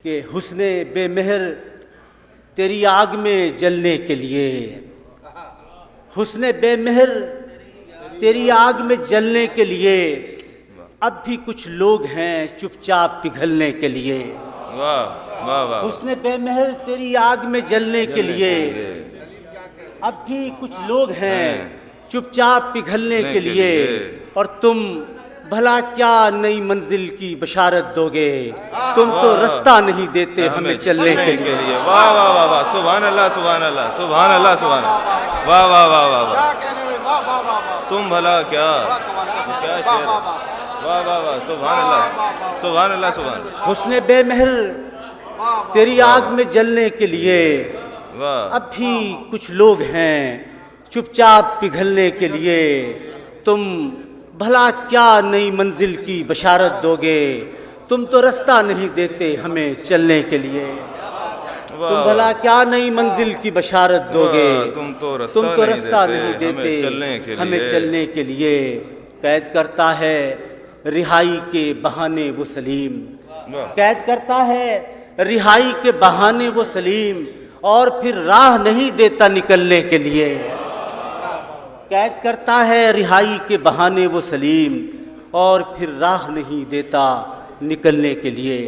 کہ حسن بے مہر تیری آگ میں جلنے کے لیے، حسن بے مہر تیری آگ میں جلنے کے لیے اب بھی کچھ لوگ ہیں چپ چاپ پگھلنے کے لیے۔ واہ واہ واہ، حسن بے مہر تیری آگ میں جلنے کے لیے اب بھی کچھ لوگ ہیں چپ چاپ پگھلنے کے لیے، اور تم بھلا کیا نئی منزل کی بشارت دو گے؟ تم تو رستہ نہیں دیتے ہمیں چلنے کے لیے۔ واہ واہ واہ واہ، سبحان اللہ سبحان اللہ سبحان اللہ سبحان اللہ، واہ واہ واہ واہ واہ، تم بھلا کیا شعر ہے، واہ واہ واہ، سبحان اللہ سبحان اللہ سبحان اللہ، حسن بے مہر تیری آگ میں جلنے کے لیے واہ، اب بھی کچھ لوگ ہیں چپ چاپ پگھلنے کے لیے، تم بھلا کیا نئی منزل کی بشارت دو گے؟ تم تو رستہ نہیں دیتے ہمیں چلنے کے لیے۔ تم بھلا کیا نئی منزل کی بشارت دو گے؟ تم تو رستہ نہیں دیتے ہمیں چلنے کے لیے۔ قید کرتا ہے رہائی کے بہانے وہ سلیم، قید کرتا ہے رہائی کے بہانے وہ سلیم، اور پھر راہ نہیں دیتا نکلنے کے لیے۔ قید کرتا ہے رہائی کے بہانے وہ سلیم، اور پھر راہ نہیں دیتا نکلنے کے لیے۔